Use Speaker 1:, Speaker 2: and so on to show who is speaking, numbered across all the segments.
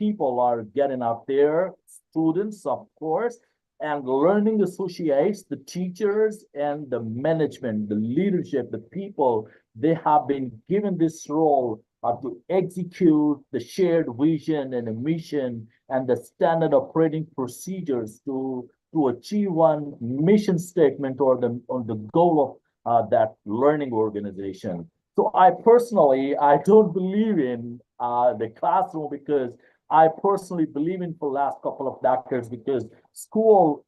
Speaker 1: people are getting out there, students, of course, and learning associates, the teachers and the management, the leadership, the people, they have been given this role to execute the shared vision and a mission and the standard operating procedures to achieve one mission statement or the goal of that learning organization. So I don't believe in the classroom because I personally believe in for the last couple of decades because school,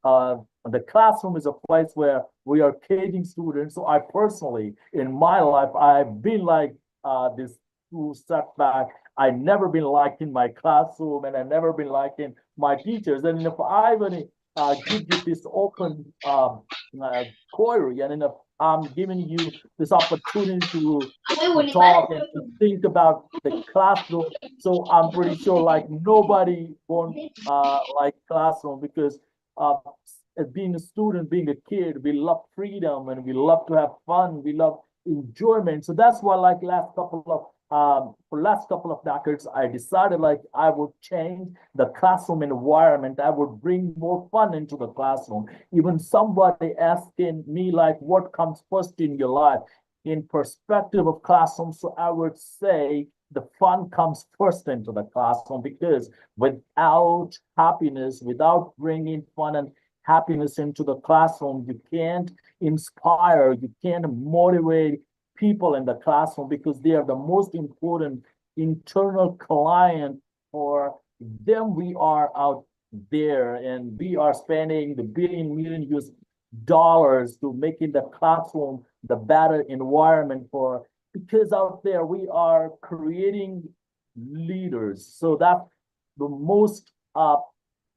Speaker 1: the classroom is a place where we are caging students. So I personally, in my life, I've been like this school setback. I never been liking my classroom and I never been liking my teachers. And if I would give you this open query and if I'm giving you this opportunity to talk and to think about the classroom. So I'm pretty sure like nobody won't like classroom because as being a student, being a kid, we love freedom and we love to have fun. We love enjoyment. So that's why like for last couple of decades, I decided like I would change the classroom environment. I would bring more fun into the classroom. Even somebody asking me like, what comes first in your life? In perspective of classroom, so I would say the fun comes first into the classroom because without happiness, without bringing fun and happiness into the classroom, you can't inspire, you can't motivate people in the classroom because they are the most important internal client for them. We are out there and we are spending the million US dollars to making the classroom the better environment for because out there we are creating leaders. So that's the most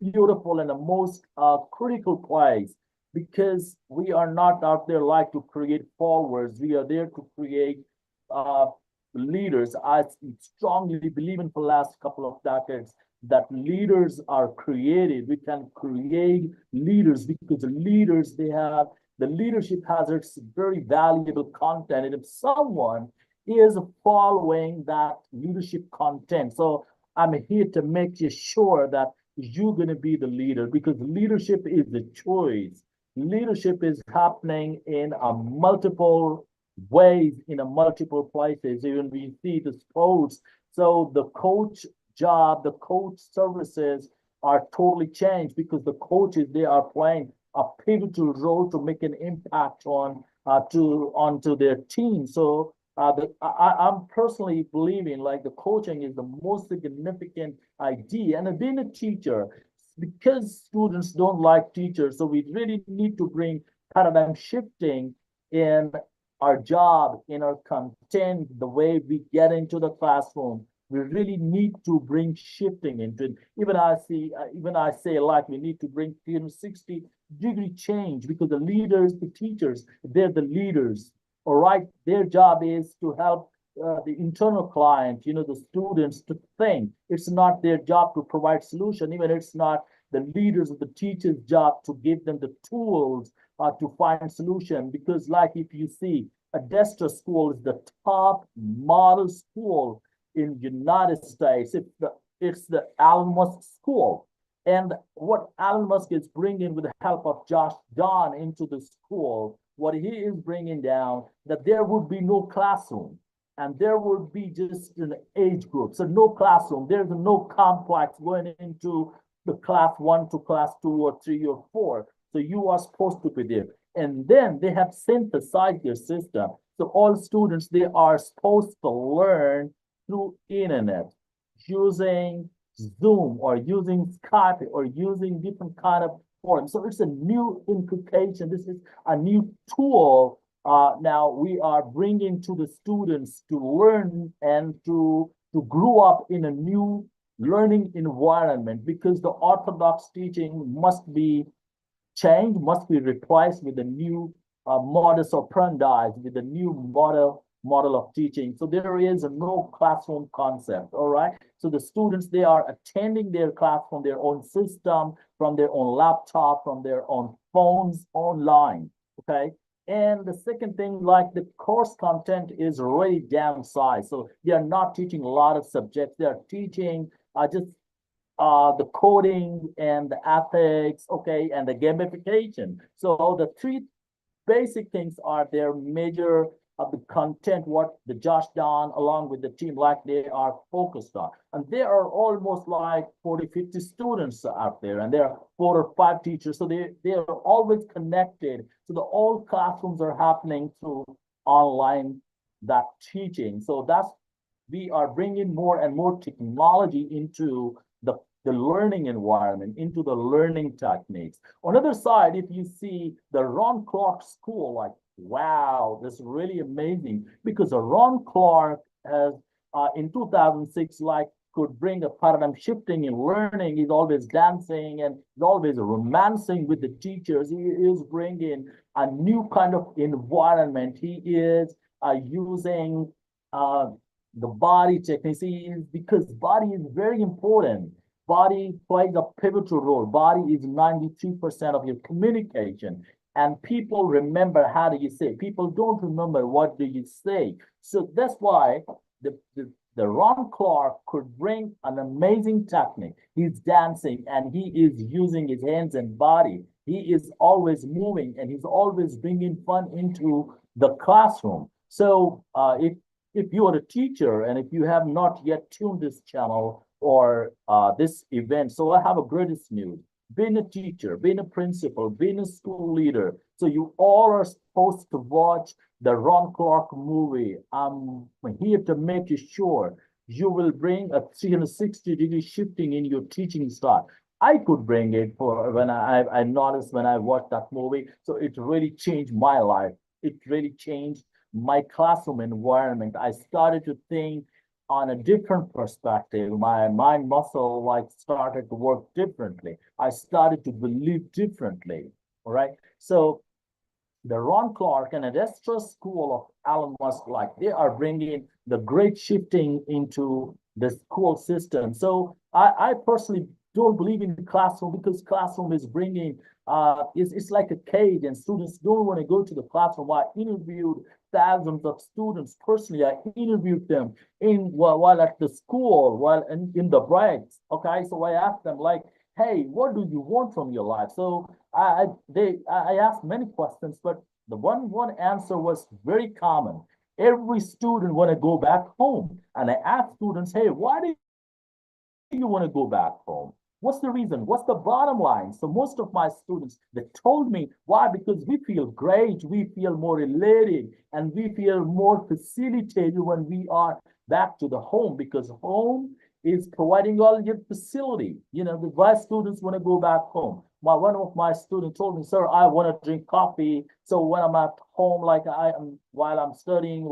Speaker 1: beautiful and the most critical place because we are not out there like to create followers. We are there to create uh, leaders. I strongly believe in for the last couple of decades that leaders are created. We can create leaders because the leaders they have the leadership has its very valuable content, and if someone is following that leadership content, so I'm here to make you sure that you're going to be the leader because leadership is the choice. Leadership is happening in a multiple ways, in a multiple places. Even we see the sports. So the coach job, the coach services are totally changed because the coaches they are playing a pivotal role to make an impact on onto their team. So I'm personally believing like the coaching is the most significant idea. And being a teacher, because students don't like teachers, so we really need to bring paradigm shifting in our job, in our content, the way we get into the classroom. We really need to bring shifting into it. Even I say like we need to bring 360-degree change because the leaders, the teachers, they're the leaders. All right, their job is to help the internal client, the students to think. It's not their job to provide solution. Even it's not the leaders of the teachers' job to give them the tools to find solution. Because like if you see, Adestra School is the top model school in United States. It's the Elon Musk school. And what Elon Musk is bringing with the help of Josh Don into the school, what he is bringing down, that there would be no classroom and there would be just an age group. So no classroom, there's no complex going into the class 1 to class 2 or 3 or 4. So you are supposed to be there. And then they have synthesized their system. So all students, they are supposed to learn through internet using Zoom or using Skype or using different kind of forums. So it's a new implication. This is a new tool. Now we are bringing to the students to learn and to grow up in a new learning environment because the orthodox teaching must be changed, must be replaced with a new modus operandi, with a new model of teaching. So there is no classroom concept, all right? So the students, they are attending their class from their own system, from their own laptop, from their own phones, online, okay? And the second thing, like the course content is really downsized. So they are not teaching a lot of subjects. They are teaching just the coding and the ethics, okay, and the gamification. So the three basic things are their major of the content, what the Josh Don along with the team, like they are focused on. And there are almost like 40, 50 students out there, and there are 4 or 5 teachers. So they are always connected. So the all classrooms are happening through online that teaching. So that's we are bringing more and more technology into the learning environment, into the learning techniques. On the other side, if you see the Ron Clark School, like, wow, this is really amazing because Ron Clark has, in 2006, like, could bring a paradigm shifting in learning. He's always dancing and he's always romancing with the teachers. He is bringing a new kind of environment. He is using the body techniques. Because body is very important. Body plays a pivotal role. Body is 93% of your communication. And people remember how do you say. People don't remember what do you say. So that's why the Ron Clark could bring an amazing technique. He's dancing and he is using his hands and body. He is always moving and he's always bringing fun into the classroom. So if you are a teacher and if you have not yet tuned this channel or this event, so I have a greatest news. Being a teacher, being a principal, being a school leader, so you all are supposed to watch the Ron Clark movie. I'm here to make you sure you will bring a 360-degree shifting in your teaching style. I could bring it for when I noticed when I watched that movie. So it really changed my life. It really changed my classroom environment. I started to think on a different perspective. My mind muscle like started to work differently. I started to believe differently. All right. So the Ron Clark and Adestra School of Elon Musk, like they are bringing the great shifting into the school system. So I personally don't believe in the classroom because classroom is bringing it's like a cage and students don't want to go to the classroom. I interviewed thousands of students personally. I interviewed them in while at the school, while in the breaks. Okay, so I asked them like, hey, what do you want from your life? So I asked many questions, but the one answer was very common. Every student want to go back home, and I asked students, hey, why do you want to go back home? What's the reason? What's the bottom line? So most of my students, they told me why, because we feel great, we feel more elated, and we feel more facilitated when we are back to the home, because home is providing all your facility. You know, the why students want to go back home. One of my students told me, sir, I want to drink coffee. So when I'm at home, like I am while I'm studying,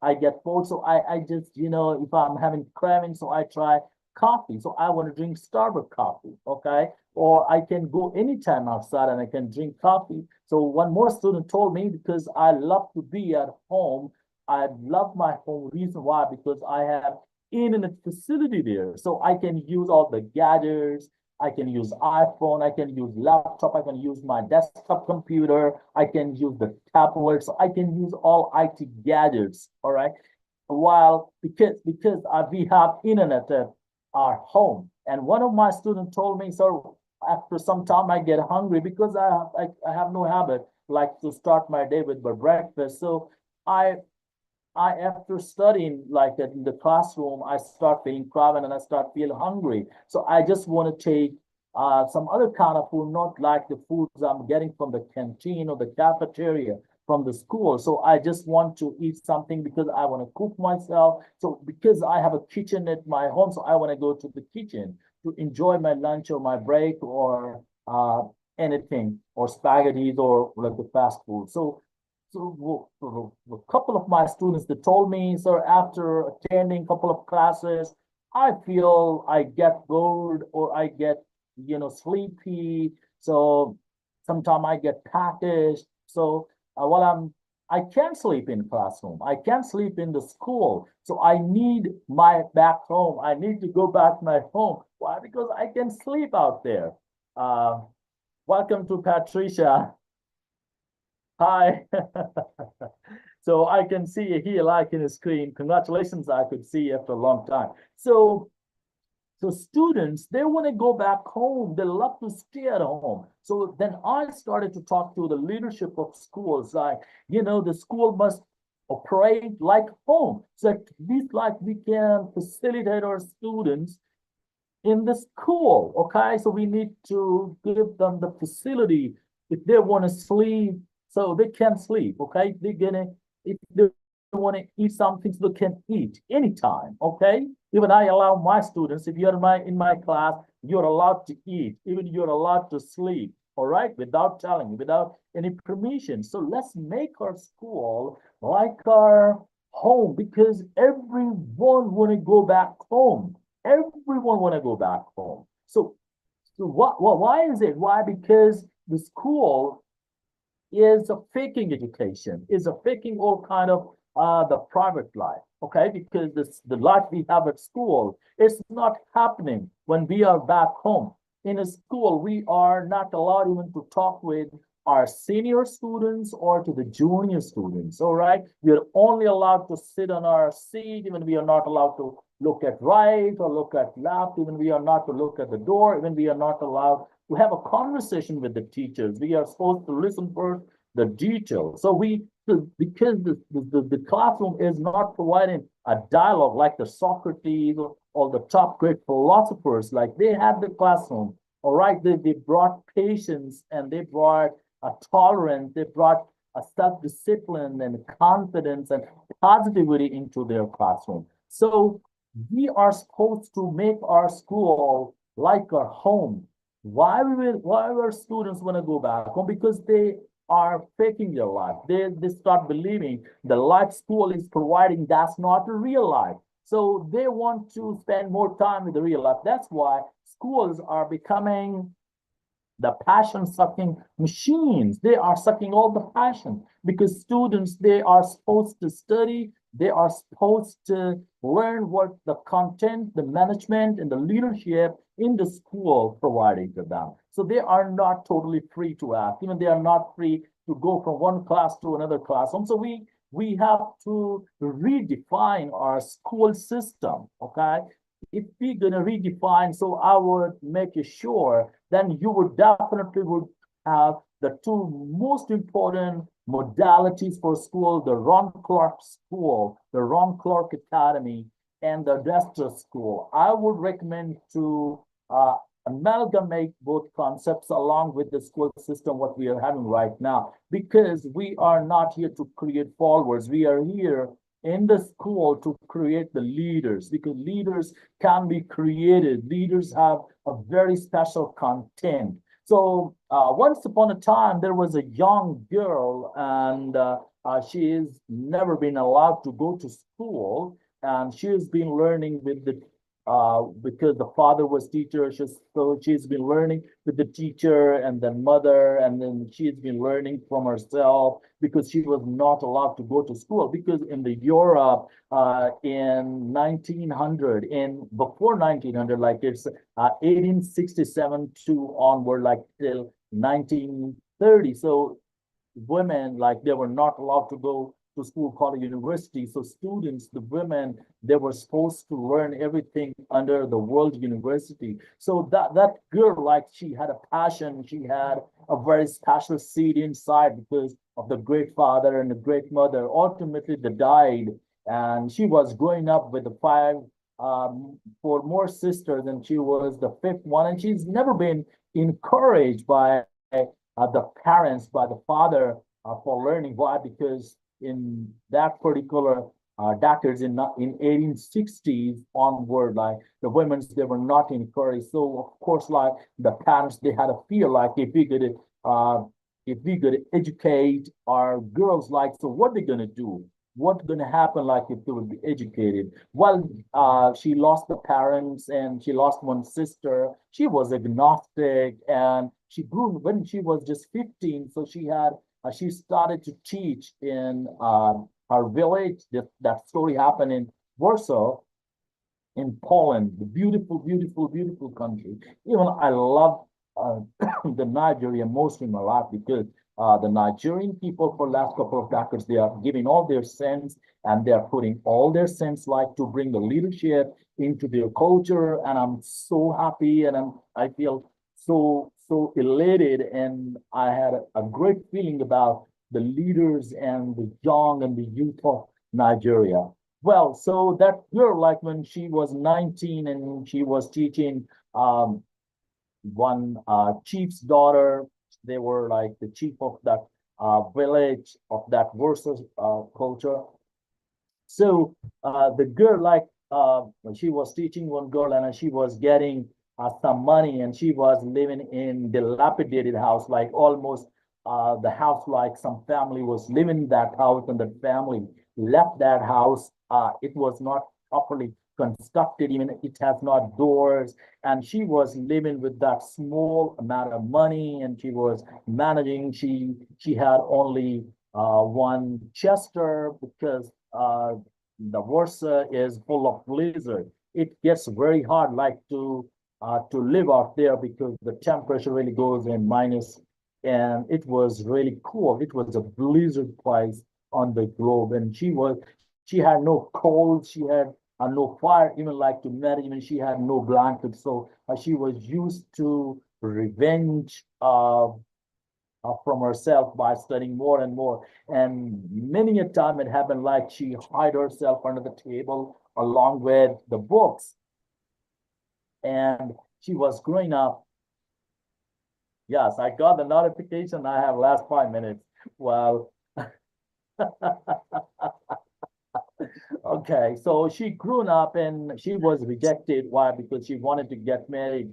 Speaker 1: I get bored. So I just, if I'm having craving, so I try coffee. So I want to drink Starbucks coffee, okay? Or I can go anytime outside and I can drink coffee. So one more student told me, because I love to be at home. I love my home. Reason why? Because I have internet facility there. So I can use all the gadgets. I can use iPhone. I can use laptop. I can use my desktop computer. I can use the tablet. So I can use all IT gadgets. All right. While because we have internet at our home. And one of my students told me, so after some time I get hungry because I have no habit like to start my day with my breakfast. So I after studying like in the classroom, I start feeling craving and I start feeling hungry. So I just want to take some other kind of food, not like the foods I'm getting from the canteen or the cafeteria from the school. So I just want to eat something because I want to cook myself. So because I have a kitchen at my home, so I want to go to the kitchen to enjoy my lunch or my break or anything or spaghettis or like the fast food. So a couple of my students that told me, sir, after attending a couple of classes, I feel I get bored or I get, sleepy. So sometimes I get packaged. So I can't sleep in classroom. I can't sleep in the school. So I need my back home. I need to go back my home. Why? Because I can sleep out there. Uh, Welcome to Patricia. Hi. So I can see here like in the screen. Congratulations, I could see after a long time. So So students, they want to go back home. They love to stay at home. So then I started to talk to the leadership of schools, like, the school must operate like home. So at least like we can facilitate our students in the school. Okay, so we need to give them the facility if they want to sleep, so they can sleep. Okay, if they want to eat something, so they can eat anytime. Okay, even I allow my students, if you're in my class, you're allowed to eat, even you're allowed to sleep. All right, without telling, without any permission. So let's make our school like our home, because everyone want to go back home. Everyone want to go back home. So why is it? Why? Because the school is a faking education, is a faking all kind of the private life. Okay, because the life we have at school is not happening when we are back home. In a school, we are not allowed even to talk with our senior students or to the junior students. All right, we are only allowed to sit on our seat. Even we are not allowed to look at right or look at left. Even we are not to look at the door. Even we are not allowed to have a conversation with the teachers. We are supposed to listen first the details. Because the classroom is not providing a dialogue like the Socrates or the top great philosophers, like they had the classroom. All right, they brought patience, and they brought a tolerance, they brought a self-discipline and confidence and positivity into their classroom. So we are supposed to make our school like our home. Why our students want to go back home? Because they are faking their life. They start believing the life school is providing, that's not the real life. So they want to spend more time with the real life. That's why schools are becoming the passion sucking machines. They are sucking all the passion, because students, they are supposed to study, they are supposed to learn what the content, the management, and the leadership in the school providing to them. So they are not totally free to act. Even they are not free to go from one class to another class. And so we have to redefine our school system. Okay, if we're going to redefine, so I would make sure, then you would definitely would have the two most important modalities for school: the Ron Clark School, the Ron Clark Academy, and the Dexter School. I would recommend to amalgamate both concepts along with the school system what we are having right now, because we are not here to create followers. We are here in the school to create the leaders, because leaders can be created. Leaders have a very special content. So once upon a time, there was a young girl, and she has never been allowed to go to school, and she has been learning with the because the father was teacher. She's been learning with the teacher and then mother, and then she's been learning from herself, because she was not allowed to go to school. Because in the Europe, in 1900, in before 1900, like it's 1867 to onward, like till 1930. So women, like they were not allowed to go to school, college, university. So students, the women, they were supposed to learn everything under the world university. So that girl, like she had a passion, she had a very special seed inside, because of the great father and the great mother. Ultimately, they died, and she was growing up with the five, four more sisters, and she was the fifth one, and she's never been encouraged by the parents, by the father, for learning. Why? Because in that particular decades, in 1860s onward, like the women's, they were not encouraged. So of course, like the parents, they had a fear, like if we could educate our girls, like, so what they gonna do? What's gonna happen, like, if they would be educated? Well, she lost the parents, and she lost one sister. She was agnostic, and she grew when she was just 15. So she started to teach in her village. That story happened in Warsaw, in Poland, the beautiful, beautiful, beautiful country. Even I love the Nigeria most in my life, because The Nigerian people for last couple of decades, they are giving all their sins and they are putting all their sins like to bring the leadership into their culture. And I'm so happy and I feel so elated and I had a great feeling about the leaders and the young and the youth of Nigeria. Well, so that girl, like when she was 19 and she was teaching um, one chief's daughter. They were like the chief of that village of that versus culture. So the girl, like she was teaching one girl, and she was getting some money, and she was living in dilapidated house, like almost the house, like some family was living in that house, and the family left that house. It was not properly constructed, even it has not doors, and she was living with that small amount of money, and she was managing. She had only one Chester because the Warsaw is full of blizzard. It gets very hard, like to live out there because the temperature really goes in minus, and it was really cool. It was a blizzard place on the globe, and she had no cold, she had no fire, even like to manage, even she had no blanket, so she was used to revenge from herself by studying more and more. And many a time it happened like she hid herself under the table along with the books. And she was growing up. Yes, I got the notification. I have last 5 minutes. Well, okay, so she grew up and she was rejected. Why? Because she wanted to get married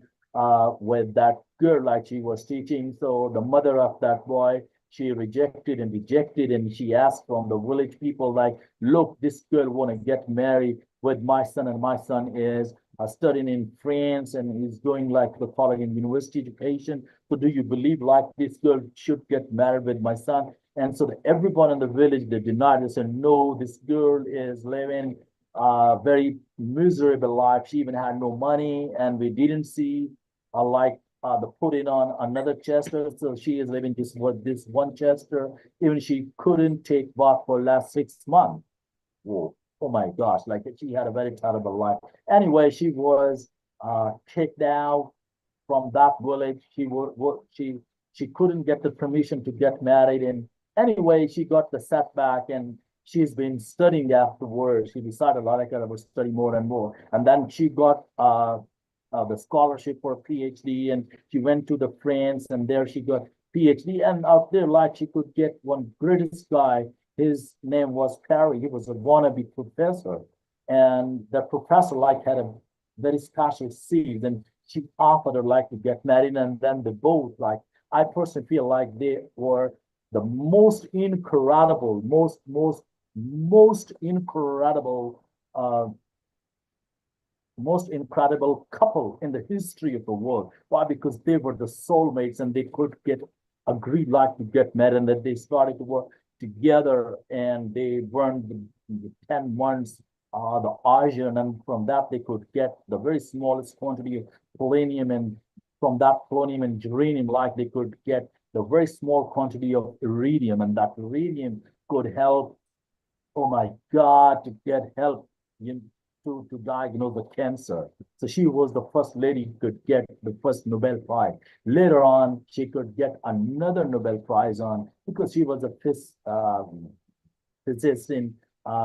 Speaker 1: with that girl like she was teaching. So the mother of that boy, she rejected, and she asked from the village people like, look, this girl want to get married with my son, and my son is studying in France and he's doing like the college and university education. So do you believe like this girl should get married with my son? And so everyone in the village, they denied it, said, no, this girl is living a very miserable life. She even had no money, and we didn't see like the putting on another Chester. So she is living just with this one Chester. Even she couldn't take bath for last 6 months. Whoa. Oh my gosh, like she had a very terrible life. Anyway, she was kicked out from that village. She couldn't get the permission to get married, and anyway, she got the setback, and she's been studying afterwards. She decided like I would study more and more, and then she got the scholarship for PhD, and she went to the France, and there she got PhD, and out there like she could get one British guy. His name was Perry. He was a wannabe professor, and the professor like had a very special seed, and she offered her like to get married, and then they both like I personally feel like they were the most incredible uh, most incredible couple in the history of the world. Why? Because they were the soulmates and they could get agreed like to get married, and that they started to work together and they burned the 10 months the oxygen, and from that they could get the very smallest quantity of polonium, and from that polonium and geranium like they could get the very small quantity of iridium, and that iridium could help, oh my God, to get help to diagnose the cancer. So she was the first lady who could get the first Nobel Prize. Later on, she could get another Nobel Prize on because she was a physicist in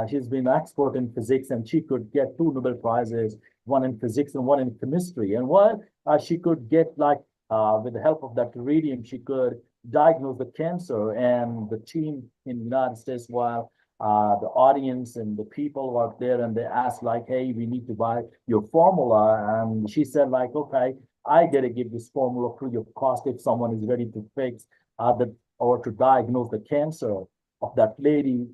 Speaker 1: she's been an expert in physics, and she could get two Nobel Prizes, one in physics and one in chemistry. And what she could get like with the help of that iridium, she could diagnose the cancer. And the team in the United States, while the audience and the people were there, and they asked like, hey, we need to buy your formula. And she said like, okay, I gotta give this formula free of cost if someone is ready to fix the or to diagnose the cancer of that lady.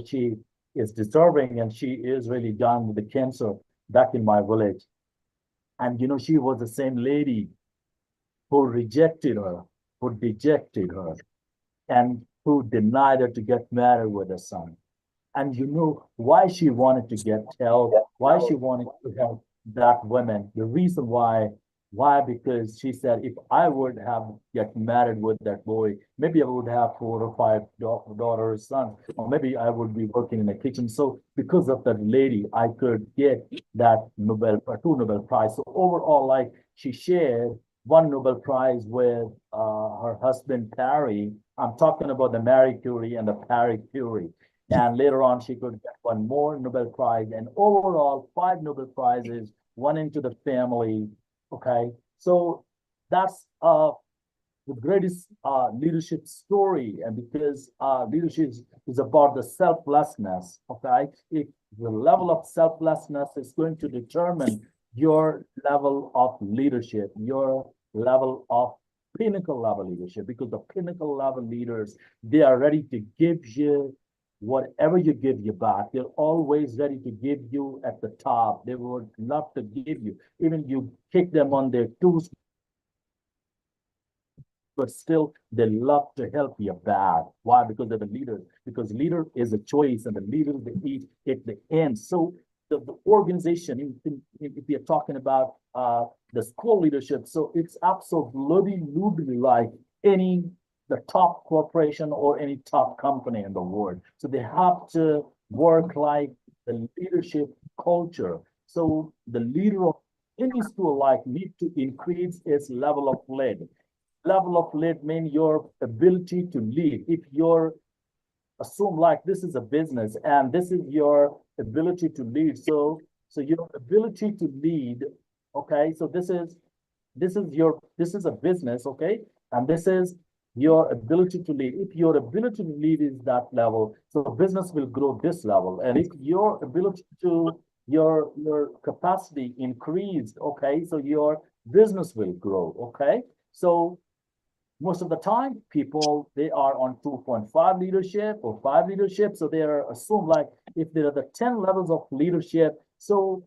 Speaker 1: She is deserving, and she is really done with the cancer back in my village. And she was the same lady who rejected her, who dejected her, and who denied her to get married with a son. And why she wanted to get help, why she wanted to help that woman. The reason why Why? Because she said, if I would have get married with that boy, maybe I would have 4 or 5 daughters, sons, or maybe I would be working in the kitchen. So because of that lady, I could get that two Nobel Prize. So overall, like she shared one Nobel Prize with her husband, Parry. I'm talking about the Marie Curie and the Parry Curie. And later on, she could get one more Nobel Prize, and overall, 5 Nobel Prizes, one into the family. Okay, so that's the greatest leadership story, and because leadership is about the selflessness. Okay, if the level of selflessness is going to determine your level of leadership, your level of pinnacle level leadership, because the pinnacle level leaders, they are ready to give you whatever you give you back. They're always ready to give you at the top. They would love to give you, even you kick them on their toes, but still they love to help you back. Why? Because they're the leaders. Because leader is a choice, and the leader they eat at the end. So the organization, if you're talking about the school leadership, so it's absolutely like any the top corporation or any top company in the world. So they have to work like the leadership culture. So the leader of any school like need to increase its level of lead mean your ability to lead. If you're assume like this is a business and this is your ability to lead, so your ability to lead, okay, so this is a business, okay, and this is your ability to lead. If your ability to lead is that level, so business will grow this level. And if your ability to your capacity increased, okay, so your business will grow, okay. So most of the time people they are on 2.5 leadership or 5 leadership, so they are assumed like if there are the 10 levels of leadership, so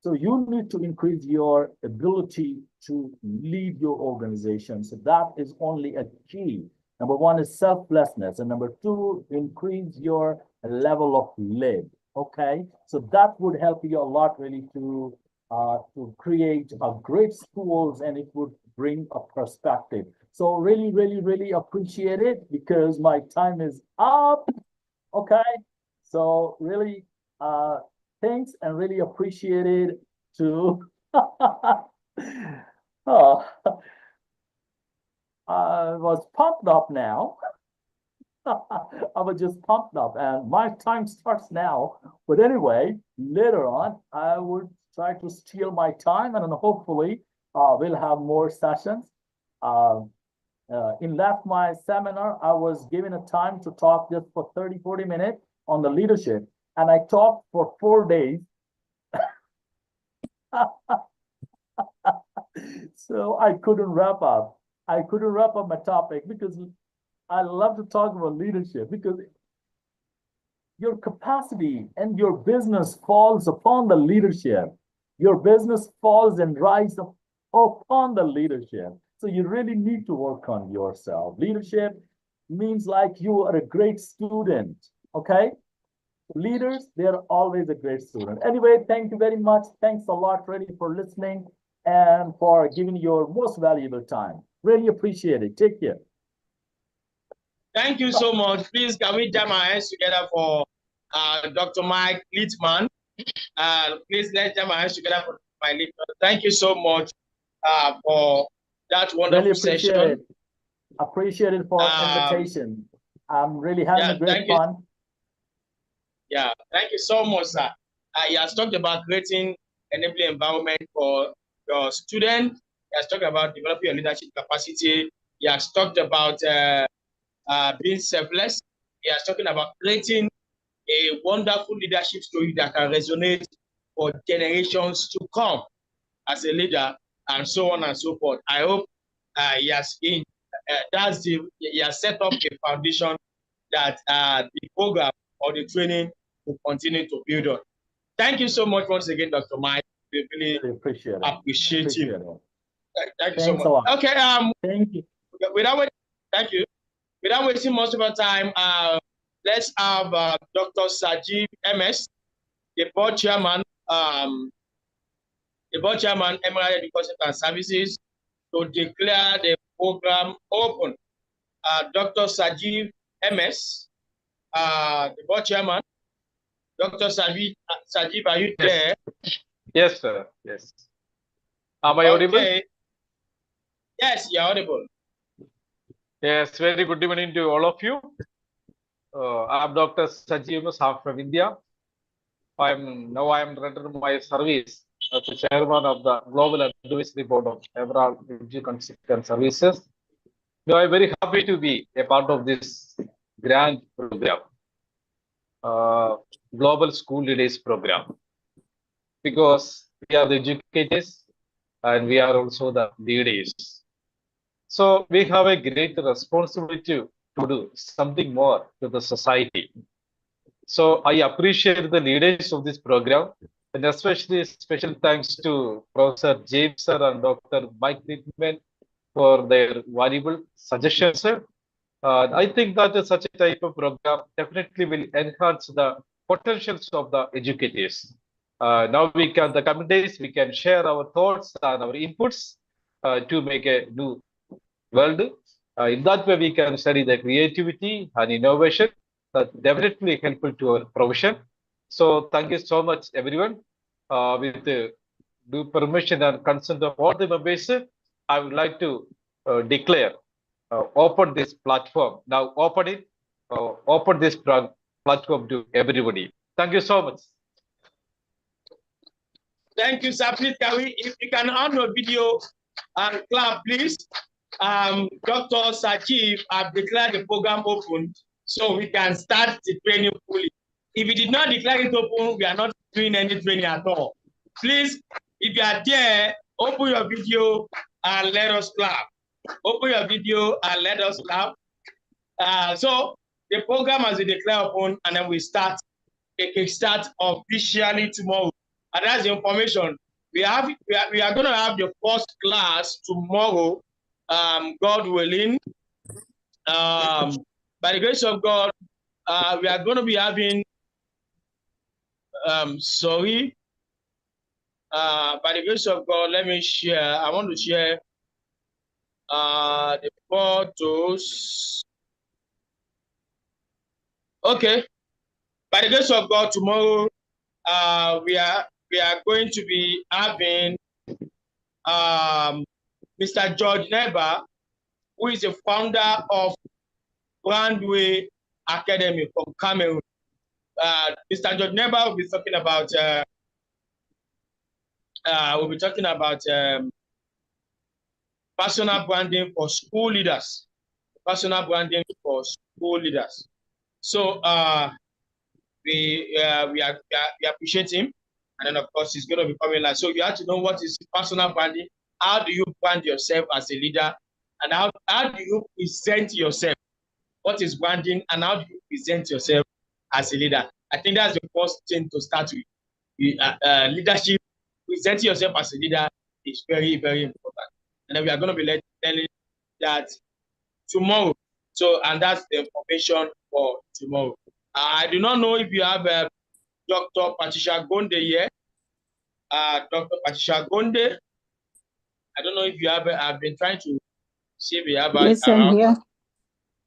Speaker 1: you need to increase your ability to lead your organization. So that is only a key. Number one is selflessness, and number two, increase your level of lead. Okay, so that would help you a lot really to create a great schools, and it would bring a perspective. So really, really, really appreciate it because my time is up. Okay, so really, thanks and really appreciate it to. Oh, I was pumped up now. I was just pumped up, and my time starts now. But anyway, later on, I would try to steal my time, and then hopefully, we'll have more sessions. Uh, in last my seminar, I was given a time to talk just for 30-40 minutes on the leadership, and I talked for 4 days. So I couldn't wrap up. I couldn't wrap up my topic because I love to talk about leadership, because your capacity and your business falls upon the leadership. Your business falls and rises upon the leadership. So you really need to work on yourself. Leadership means like you are a great student. Okay. Leaders, they're always a great student. Anyway, thank you very much. Thanks a lot, really, for listening and for giving your most valuable time. Really appreciate it. Take care.
Speaker 2: Thank you so much. Please, can we jam our hands together for Dr. Mike Litman? Please, let's jam our hands together for Mike Litman. Thank you so much for that wonderful session.
Speaker 1: It. Appreciate it for invitation. I'm really having a great fun.
Speaker 2: Yeah, thank you so much, sir. He has talked about creating enabling environment for your students. He has talked about developing your leadership capacity. He has talked about being selfless. He has talking about creating a wonderful leadership story that can resonate for generations to come as a leader, and so on and so forth. I hope he has set up a foundation that the program or the training will continue to build on. Thank you so much once again, Dr. Mike. We really appreciate you. Thank you so much. Okay.
Speaker 1: Thank you.
Speaker 2: Thank you. Without wasting most of our time, let's have Dr. Sajib MS, the board chairman, the board chairman, Emirate Education and Services, to declare the program open. Dr. Sajiv MS, the board chairman. Dr. Sajiv, are you there?
Speaker 3: Yes, sir. Yes. Am I audible?
Speaker 2: Yes, you're audible.
Speaker 3: Yes, very good evening to all of you. I'm Dr. Sajiv MS, I'm from India. I am rendered my service as the chairman of the Global Advisory Board of Emerald Energy Consultant Services. Now, I'm very happy to be a part of this grand program, Global School Leaders Program, because we are the educators and we are also the leaders. So we have a great responsibility to do something more to the society. So I appreciate the leaders of this program, and especially special thanks to Professor James sir and Dr. Mike Litman for their valuable suggestions, sir. I think that such a type of program definitely will enhance the potentials of the educators. Now the coming days, we can share our thoughts and our inputs to make a new world. In that way, we can study the creativity and innovation that definitely helpful to our profession. So thank you so much, everyone. With due permission and consent of all the members, I would like to declare open this platform. Now open this platform to everybody. Thank you so much.
Speaker 2: Thank you, sir. Please, if you can on your video and clap, please. Dr. Sajiv have declared the program open, so we can start the training fully. If you did not declare it open, we are not doing any training at all. Please, if you are there, open your video and let us clap. Open your video and let us clap. So the program has been declared open, and then we start. It can start officially tomorrow. And that's the information. We are going to have the first class tomorrow, God willing. By the grace of God, we are going to be having, by the grace of God, let me share. I want to share the photos. Okay. By the grace of God, tomorrow, we are going to be having Mr. George Neba, who is the founder of Brandway Academy from Cameroon. Mr. George Neba will be talking about personal branding for school leaders. Personal branding for school leaders. So we appreciate him, and then of course he's going to be coming live. So you have to know what is personal branding. How do you brand yourself as a leader, and how do you present yourself? What is branding, and how do you present yourself as a leader? I think that's the first thing to start with. Leadership, presenting yourself as a leader is very, very important. And then we are going to be telling that tomorrow. So, and that's the information for tomorrow. I do not know if you have Dr. Patricia Gonde here. Dr. Patricia Gonde. I don't know if you have. I've been trying to see if you have.
Speaker 4: Yes, I'm here.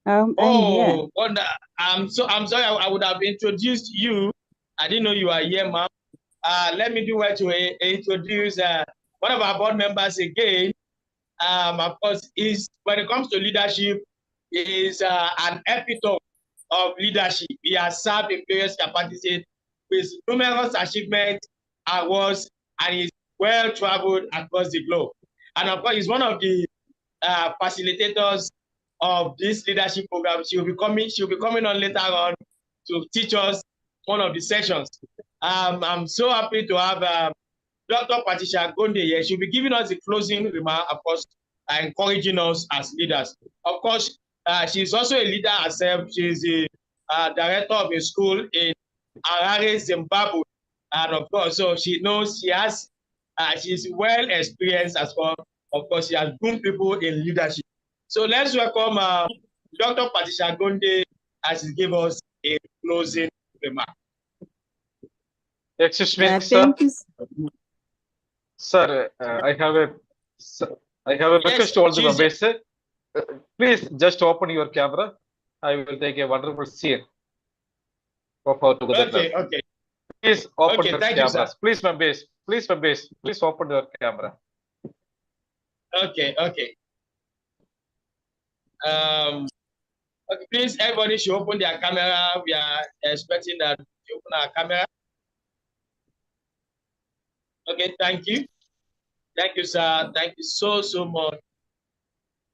Speaker 4: I'm here.
Speaker 2: God, I'm sorry. I would have introduced you. I didn't know you are here, ma'am. Let me do well to introduce one of our board members again. Of course, when it comes to leadership, is an epitome of leadership. He has served in various capacities with numerous achievements, awards, and is well traveled across the globe. And of course, he's one of the facilitators of this leadership program. She'll be coming on later on to teach us one of the sessions. I'm so happy to have Dr. Patricia Gonde here. She'll be giving us the closing remark, of course, encouraging us as leaders. Of course, she's also a leader herself. She's the director of a school in Harare, Zimbabwe. And of course, so she knows she's well experienced as well. Of course, she has groomed people in leadership. So let's welcome Dr. Patricia Gonde as she gives us a closing remark.
Speaker 3: Excuse me,
Speaker 4: Thank you.
Speaker 3: Sir, I have a request to all the members. Please just open your camera. I will take a wonderful scene of our togetherness.
Speaker 2: Okay, okay.
Speaker 3: Please open your
Speaker 2: thank you,
Speaker 3: cameras.
Speaker 2: sir.
Speaker 3: Please, members. Please, members. Please open your camera.
Speaker 2: Okay, okay. Okay, please, everybody should open their camera. We are expecting that you open our camera. Okay, thank you. Thank you, sir. Thank you so much.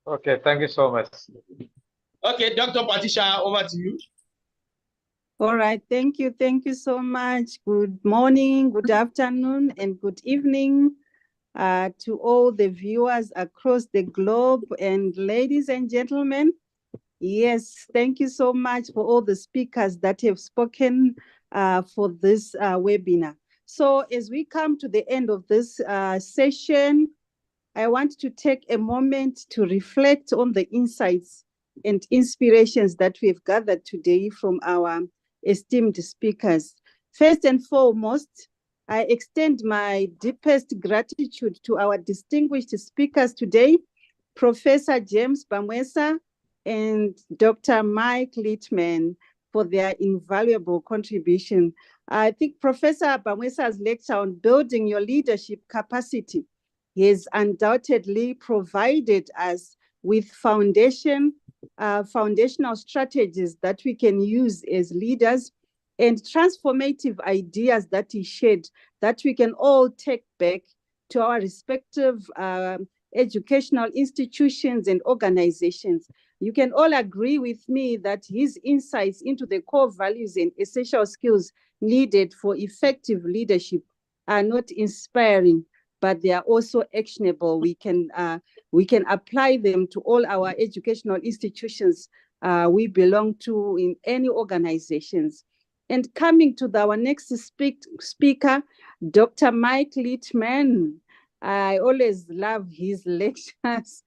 Speaker 3: Okay, thank you so much.
Speaker 2: Okay, Dr. Patricia, over to you.
Speaker 4: All right, thank you so much. Good morning, good afternoon, and good evening to all the viewers across the globe. And ladies and gentlemen, yes, thank you so much for all the speakers that have spoken for this webinar. So as we come to the end of this session, I want to take a moment to reflect on the insights and inspirations that we've gathered today from our esteemed speakers. First and foremost, I extend my deepest gratitude to our distinguished speakers today, Professor James Bamwesa and Dr. Mike Litman, for their invaluable contribution. I think Professor Bamwesa's lecture on building your leadership capacity has undoubtedly provided us with foundational strategies that we can use as leaders and transformative ideas that he shared that we can all take back to our respective educational institutions and organizations. You can all agree with me that his insights into the core values and essential skills needed for effective leadership are not inspiring, but they are also actionable. We can apply them to all our educational institutions we belong to in any organizations. And coming to our next speaker, Dr. Mike Litman. I always love his lectures.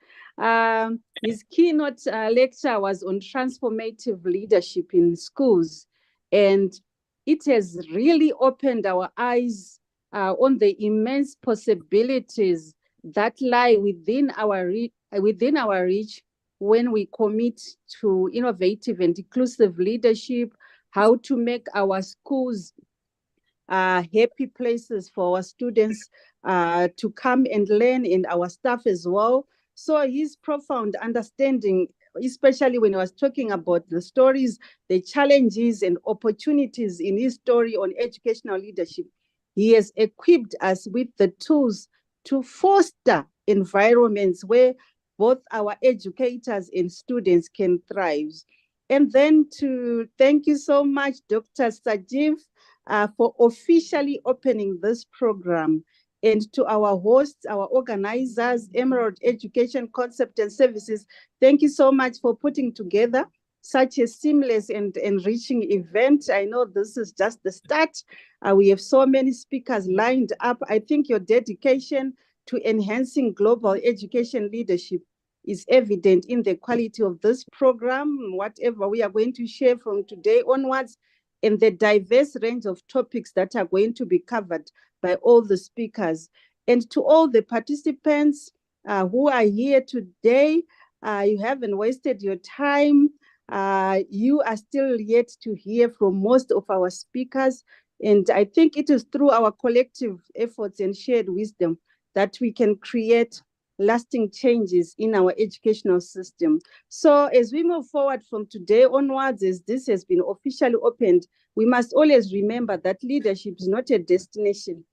Speaker 4: His keynote lecture was on transformative leadership in schools, and it has really opened our eyes on the immense possibilities that lie within our reach when we commit to innovative and inclusive leadership, how to make our schools happy places for our students to come and learn, and our staff as well. So his profound understanding, especially when I was talking about the stories, the challenges and opportunities in his story on educational leadership, he has equipped us with the tools to foster environments where both our educators and students can thrive. And then to thank you so much, Dr. Sajiv, for officially opening this program. And to our hosts, our organizers, Emerald Education Concept and Services, thank you so much for putting together such a seamless and enriching event. I know this is just the start. We have so many speakers lined up. I think your dedication to enhancing global education leadership is evident in the quality of this program, whatever we are going to share from today onwards, and the diverse range of topics that are going to be covered by all the speakers. And to all the participants who are here today, you haven't wasted your time. You are still yet to hear from most of our speakers. And I think it is through our collective efforts and shared wisdom that we can create lasting changes in our educational system. So as we move forward from today onwards, as this has been officially opened, we must always remember that leadership is not a destination,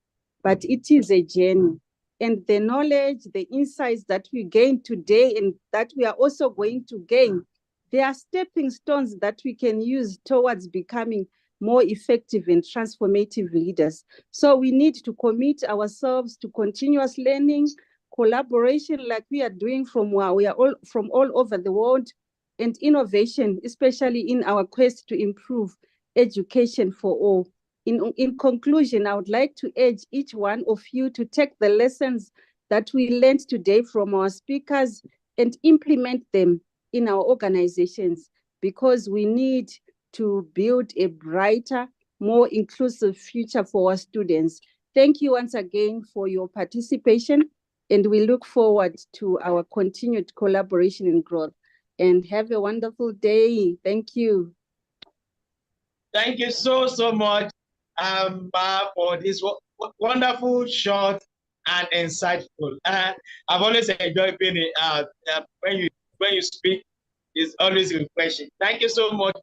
Speaker 4: but it is a journey. And the knowledge, the insights that we gain today and that we are also going to gain, they are stepping stones that we can use towards becoming more effective and transformative leaders. So we need to commit ourselves to continuous learning, collaboration like we are doing from all over the world, and innovation, especially in our quest to improve education for all. In conclusion, I would like to urge each one of you to take the lessons that we learned today from our speakers and implement them in our organizations, because we need to build a brighter, more inclusive future for our students. Thank you once again for your participation, and we look forward to our continued collaboration and growth. And have a wonderful day. Thank you.
Speaker 2: Thank you so much, for this wonderful, short, and insightful. I've always enjoyed being when you speak. It's always refreshing. Thank you so much,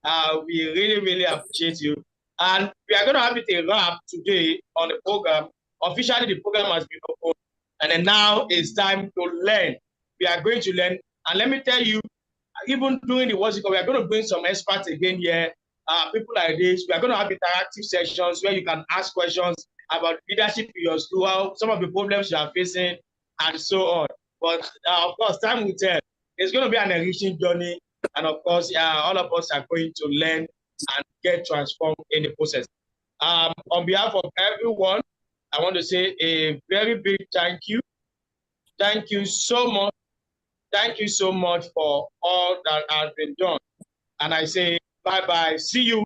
Speaker 2: Ma. We really appreciate you. And we are going to have it a wrap today on the program. Officially, the program has been opened, and then now it's time to learn. We are going to learn, and let me tell you, even during the worship, we are going to bring some experts again here. People like this. We are going to have interactive sessions where you can ask questions about leadership in your school, some of the problems you are facing, and so on. But of course, time will tell. It's going to be an enriching journey, and of course, all of us are going to learn and get transformed in the process. On behalf of everyone, I want to say a very big thank you. Thank you so much. Thank you so much for all that has been done. And I say bye-bye. See you